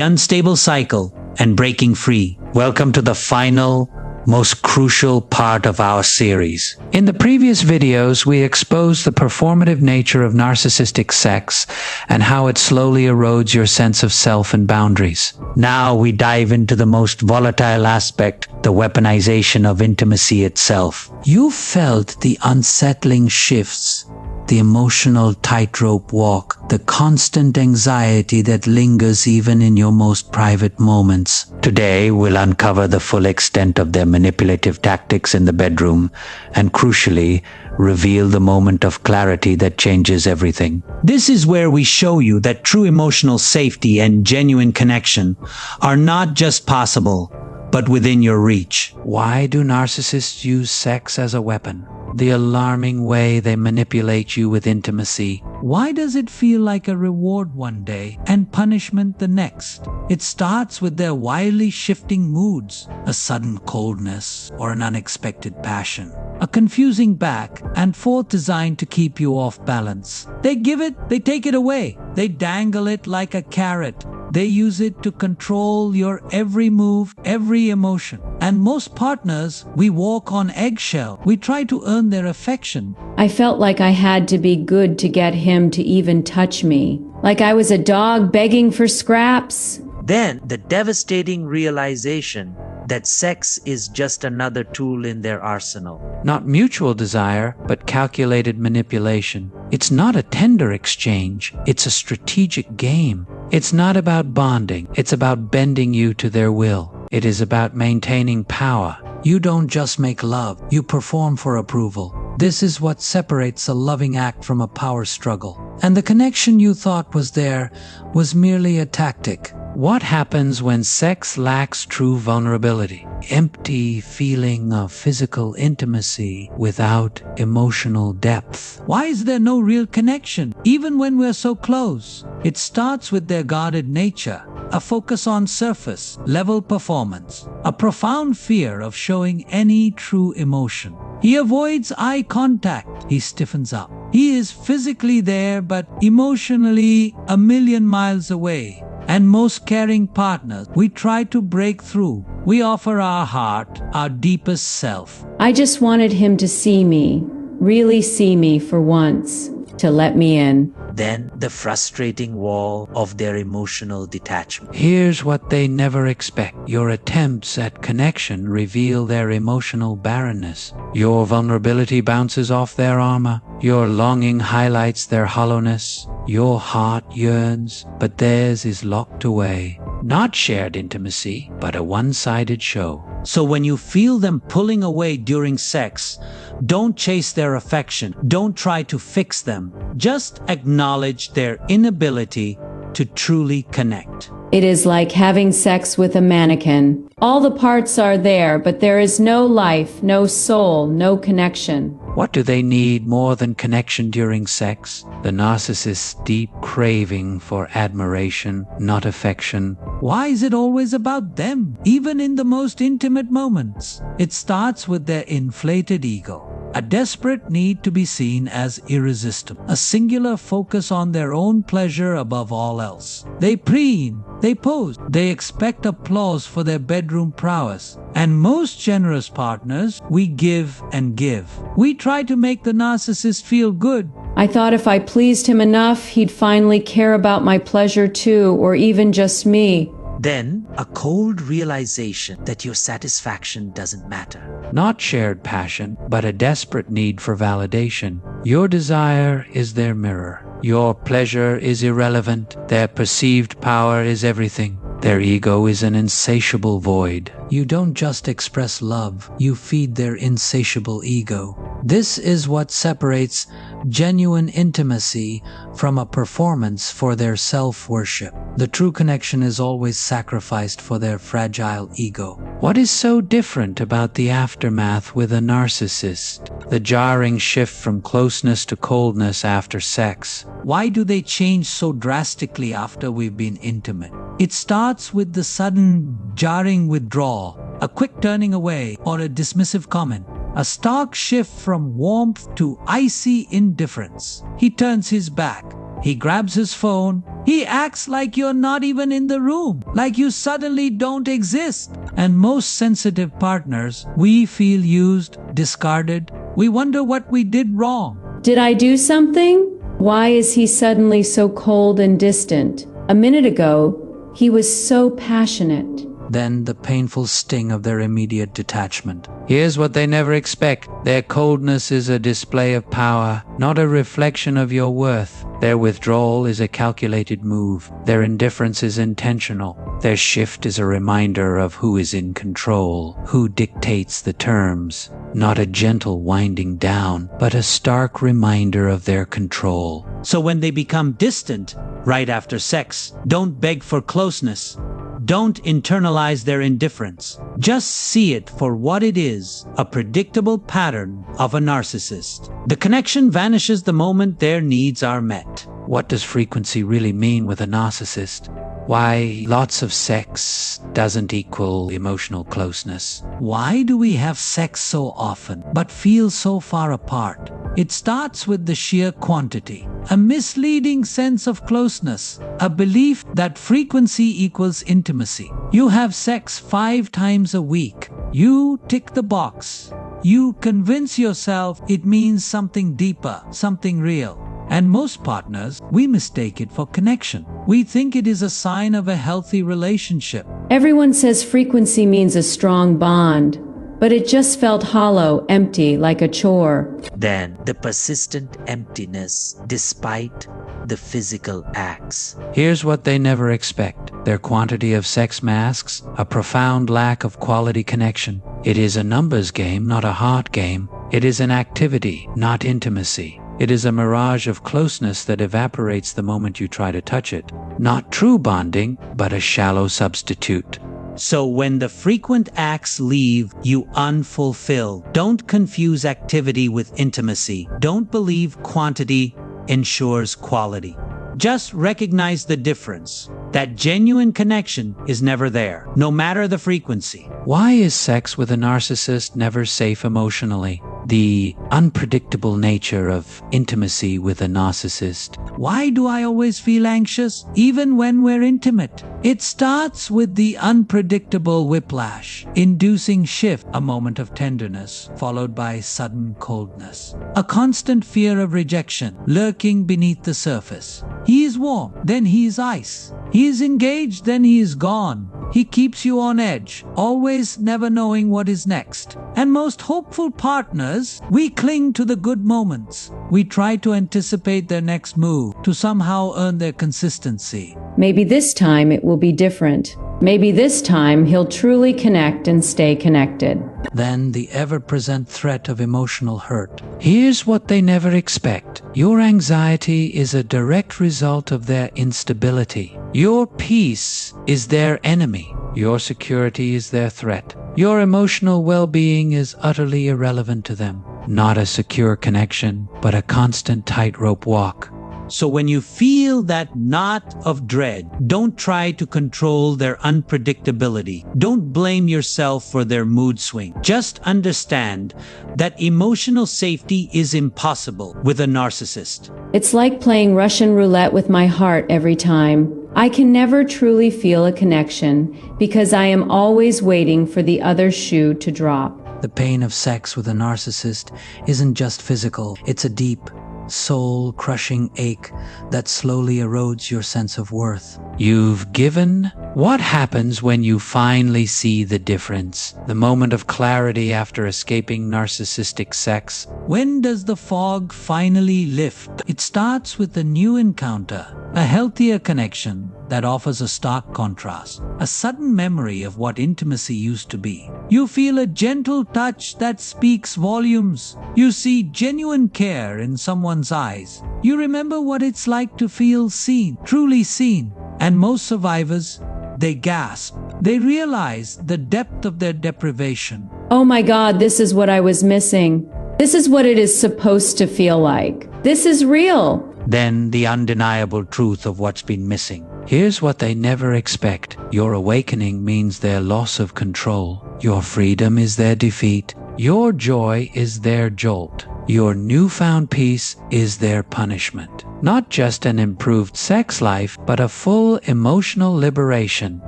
unstable cycle, and breaking free. Welcome to the final, most crucial part of our series. In the previous videos, we exposed the performative nature of narcissistic sex and how it slowly erodes your sense of self and boundaries. Now we dive into the most volatile aspect, the weaponization of intimacy itself. You felt the unsettling shifts, the emotional tightrope walk, the constant anxiety that lingers even in your most private moments. Today, we'll uncover the full extent of their manipulative tactics in the bedroom and, crucially, reveal the moment of clarity that changes everything. This is where we show you that true emotional safety and genuine connection are not just possible, but within your reach. Why do narcissists use sex as a weapon? The alarming way they manipulate you with intimacy. Why does it feel like a reward one day and punishment the next? It starts with their wildly shifting moods, a sudden coldness or an unexpected passion, a confusing back and forth designed to keep you off balance. They give it, they take it away. They dangle it like a carrot. They use it to control your every move, every emotion. And most partners, we walk on eggshell. We try to earn their affection. I felt like I had to be good to get him to even touch me, like I was a dog begging for scraps. Then the devastating realization that sex is just another tool in their arsenal. Not mutual desire, but calculated manipulation. It's not a tender exchange, it's a strategic game. It's not about bonding, it's about bending you to their will. It is about maintaining power. You don't just make love, you perform for approval. This is what separates a loving act from a power struggle. And the connection you thought was there was merely a tactic. What happens when sex lacks true vulnerability? Empty feeling of physical intimacy without emotional depth. Why is there no real connection, even when we're so close? It starts with their guarded nature, a focus on surface level performance, a profound fear of showing any true emotion. He avoids eye contact. He stiffens up. He is physically there, but emotionally a million miles away. And most caring partners, we try to break through. We offer our heart, our deepest self. I just wanted him to see me, really see me for once, to let me in. Then the frustrating wall of their emotional detachment. Here's what they never expect. Your attempts at connection reveal their emotional barrenness. Your vulnerability bounces off their armor. Your longing highlights their hollowness. Your heart yearns, but theirs is locked away. Not shared intimacy, but a one-sided show. So when you feel them pulling away during sex, don't chase their affection. Don't try to fix them. Just acknowledge their inability to truly connect. It is like having sex with a mannequin. All the parts are there, but there is no life, no soul, no connection. What do they need more than connection during sex? The narcissist's deep craving for admiration, not affection. Why is it always about them, even in the most intimate moments? It starts with their inflated ego. A desperate need to be seen as irresistible. A singular focus on their own pleasure above all else. They preen, they pose, they expect applause for their bedroom prowess. And most generous partners, we give and give. We try to make the narcissist feel good. I thought if I pleased him enough, he'd finally care about my pleasure too, or even just me. Then, a cold realization that your satisfaction doesn't matter. Not shared passion, but a desperate need for validation. Your desire is their mirror. Your pleasure is irrelevant. Their perceived power is everything. Their ego is an insatiable void. You don't just express love, you feed their insatiable ego. This is what separates genuine intimacy from a performance for their self-worship. The true connection is always sacrificed for their fragile ego. What is so different about the aftermath with a narcissist? The jarring shift from closeness to coldness after sex. Why do they change so drastically after we've been intimate? It starts with the sudden jarring withdrawal, a quick turning away, or a dismissive comment. A stark shift from warmth to icy indifference. He turns his back. He grabs his phone, He acts like you're not even in the room, like you suddenly don't exist. And most sensitive partners, we feel used, discarded. We wonder what we did wrong. Did I do something? Why is he suddenly so cold and distant? A minute ago, he was so passionate. Then the painful sting of their immediate detachment. Here's what they never expect. Their coldness is a display of power, not a reflection of your worth. Their withdrawal is a calculated move. Their indifference is intentional. Their shift is a reminder of who is in control, who dictates the terms. Not a gentle winding down, but a stark reminder of their control. So when they become distant right after sex, don't beg for closeness. Don't internalize their indifference. Just see it for what it is, a predictable pattern of a narcissist. The connection vanishes the moment their needs are met. What does frequency really mean with a narcissist? Why lots of sex doesn't equal emotional closeness? Why do we have sex so often but feel so far apart? It starts with the sheer quantity, a misleading sense of closeness, a belief that frequency equals intimacy. You have sex 5 times a week. You tick the box. You convince yourself it means something deeper, something real. And most partners, we mistake it for connection. We think it is a sign of a healthy relationship. Everyone says frequency means a strong bond, but it just felt hollow, empty, like a chore. Then the persistent emptiness despite the physical acts. Here's what they never expect. Their quantity of sex masks a profound lack of quality connection. It is a numbers game, not a heart game. It is an activity, not intimacy. It is a mirage of closeness that evaporates the moment you try to touch it. Not true bonding, but a shallow substitute. So when the frequent acts leave, you unfulfill. Don't confuse activity with intimacy. Don't believe quantity ensures quality. Just recognize the difference. That genuine connection is never there, no matter the frequency. Why is sex with a narcissist never safe emotionally? The unpredictable nature of intimacy with a narcissist. Why do I always feel anxious, even when we're intimate? It starts with the unpredictable whiplash, inducing shift, a moment of tenderness, followed by sudden coldness. A constant fear of rejection, lurking beneath the surface. He is warm, then he is ice. He is engaged, then he is gone. He keeps you on edge, always never knowing what is next. And most hopeful partners, we cling to the good moments. We try to anticipate their next move, to somehow earn their consistency. Maybe this time it will be different. Maybe this time he'll truly connect and stay connected. Then the ever-present threat of emotional hurt. Here's what they never expect. Your anxiety is a direct result of their instability. Your peace is their enemy. Your security is their threat. Your emotional well-being is utterly irrelevant to them. Not a secure connection, but a constant tightrope walk. So when you feel that knot of dread, don't try to control their unpredictability. Don't blame yourself for their mood swing. Just understand that emotional safety is impossible with a narcissist. It's like playing Russian roulette with my heart every time. I can never truly feel a connection because I am always waiting for the other shoe to drop. The pain of sex with a narcissist isn't just physical. It's a deep, soul-crushing ache that slowly erodes your sense of worth. You've given? What happens when you finally see the difference? The moment of clarity after escaping narcissistic sex? When does the fog finally lift? It starts with a new encounter, a healthier connection that offers a stark contrast, a sudden memory of what intimacy used to be. You feel a gentle touch that speaks volumes. You see genuine care in someone's eyes. You remember what it's like to feel seen, truly seen. And most survivors, they gasp. They realize the depth of their deprivation. Oh my God, this is what I was missing. This is what it is supposed to feel like. This is real. Then the undeniable truth of what's been missing. Here's what they never expect. Your awakening means their loss of control. Your freedom is their defeat. Your joy is their jolt. Your newfound peace is their punishment. Not just an improved sex life, but a full emotional liberation.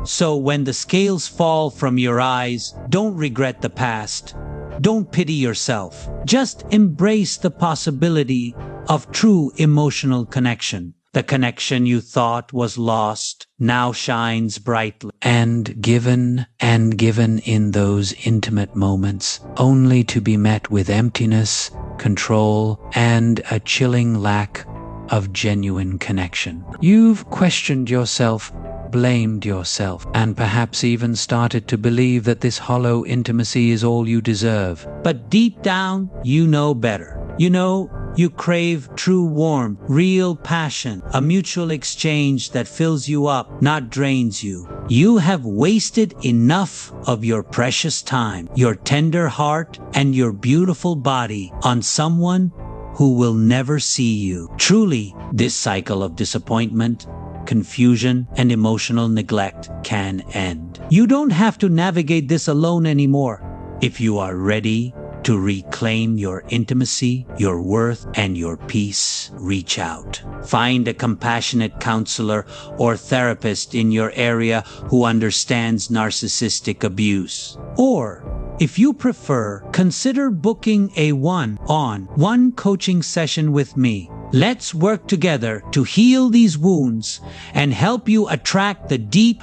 So when the scales fall from your eyes, don't regret the past. Don't pity yourself. Just embrace the possibility of true emotional connection. The connection you thought was lost now shines brightly. And given in those intimate moments, only to be met with emptiness, control, and a chilling lack of genuine connection. You've questioned yourself, blamed yourself, and perhaps even started to believe that this hollow intimacy is all you deserve. But deep down, you know better. You know you crave true warmth, real passion, a mutual exchange that fills you up, not drains you. You have wasted enough of your precious time, your tender heart, and your beautiful body on someone who will never see you. Truly, this cycle of disappointment, confusion, and emotional neglect can end. You don't have to navigate this alone anymore. If you are ready to reclaim your intimacy, your worth, and your peace, reach out. Find a compassionate counselor or therapist in your area who understands narcissistic abuse. Or, if you prefer, consider booking a one-on-one coaching session with me. Let's work together to heal these wounds and help you attract the deep